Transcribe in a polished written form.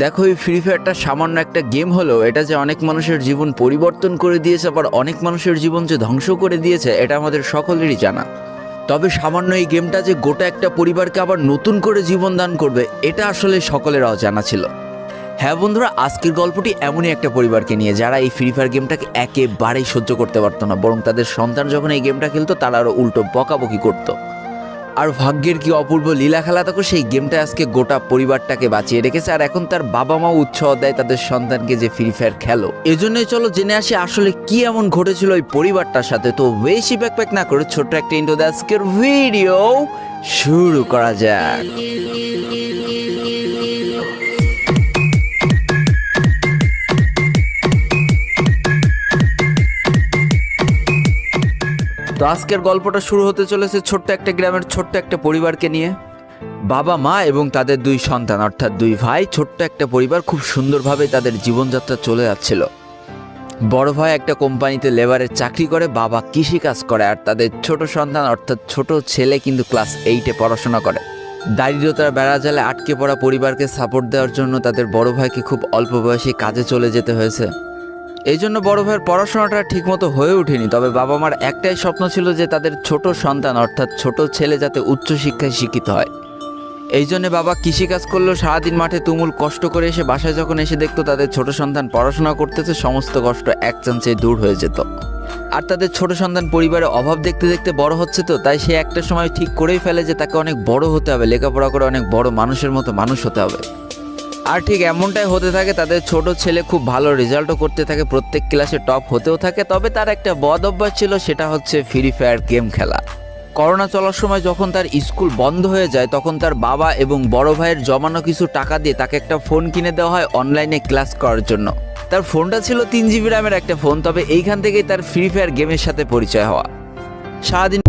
দেখো, এই ফ্রি ফায়ারটা সামান্য একটা গেম হলেও এটা যে অনেক মানুষের জীবন পরিবর্তন করে দিয়েছে, আবার অনেক মানুষের জীবন যে ধ্বংস করে দিয়েছে, এটা আমাদের সকলেরই জানা। তবে সামান্য এই গেমটা যে গোটা একটা পরিবারকে আবার নতুন করে জীবন দান করবে, এটা আসলে সকলের অজানা ছিল। হ্যাঁ বন্ধুরা, আজকের গল্পটি এমনই একটা পরিবারকে নিয়ে যারা এই ফ্রি ফায়ার গেমটাকে একেবারেই সহ্য করতে পারতো না, বরং তাদের সন্তান যখন এই গেমটা খেলতো তারা আরও উল্টো বকাবকি করতো। আর ভাগ্যের কি অপূর্ব লীলা খেলা, তখন সেই গেমটা আজকে গোটা পরিবারটাকে বাঁচিয়ে রেখেছে। আর এখন তার বাবা মাও উৎসাহ দেয় তাদের সন্তানকে যে ফ্রি ফায়ার খেলো। এজন্যই চলো জেনে আসি আসলে কি এমন ঘটেছিল ওই পরিবারটার সাথে। তো বেশি ব্যাকপ্যাক না করে ছোট্ট একটা ইন্ট্রো দিয়ে আজকের ভিডিও শুরু করা যাক। তো আজকের গল্পটা শুরু হতে চলেছে ছোট্ট একটা গ্রামের ছোট্ট একটা পরিবারকে নিয়ে। বাবা মা এবং তাদের দুই সন্তান অর্থাৎ দুই ভাই, ছোট্ট একটা পরিবার, খুব সুন্দরভাবে তাদের জীবনযাত্রা চলে যাচ্ছিল। বড় ভাই একটা কোম্পানিতে লেবারের চাকরি করে, বাবা কৃষিকাজ করে, আর তাদের ছোট সন্তান অর্থাৎ ছোট ছেলে কিন্তু ক্লাস 8-এ পড়াশোনা করে। দারিদ্রতার বেড়াজালে আটকে পড়া পরিবারকে সাপোর্ট দেওয়ার জন্য তাদের বড় ভাইকে খুব অল্প বয়সে কাজে চলে যেতে হয়েছে। এই জন্য বড় ভাইয়ের পড়াশোনাটা ঠিকমতো হয়ে ওঠেনি। তবে বাবা মার একটাই স্বপ্ন ছিল যে তাদের ছোট সন্তান অর্থাৎ ছোট ছেলে যাতে উচ্চশিক্ষায় শিক্ষিত হয়। এই জন্য বাবা কৃষিকাজ করলেও সারাদিন মাঠে তুমুল কষ্ট করে এসে বাসায় যখন এসে দেখতো তাদের ছোট সন্তান পড়াশোনা করতেছে, সমস্ত কষ্ট এক চান্সে দূর হয়ে যেত। আর তাদের ছোট সন্তান পরিবারে অভাব দেখতে দেখতে বড় হচ্ছে, তো তাই সে একটা সময় ঠিক করেই ফেলে যে তাকে অনেক বড় হতে হবে, লেখাপড়া করে অনেক বড় মানুষের মতো মানুষ হতে হবে। আর ঠিক এমনটাই হতে থাকে। তাদের ছোট ছেলে খুব ভালো রেজাল্টও করতে থাকে, প্রত্যেক ক্লাসে টপ হতেও থাকে। তবে তার একটা বদ অভ্যাস ছিল, সেটা হচ্ছে ফ্রি ফায়ার গেম খেলা। করোনা চলার সময় যখন তার স্কুল বন্ধ হয়ে যায়, তখন তার বাবা এবং বড় ভাইয়ের জমানো কিছু টাকা দিয়ে তাকে একটা ফোন কিনে দেওয়া হয় অনলাইনে ক্লাস করার জন্য। তার ফোনটা ছিল 3 GB র্যামের একটা ফোন। তবে এইখান থেকেই তার ফ্রি ফায়ার গেমের সাথে পরিচয় হওয়া। সারাদিন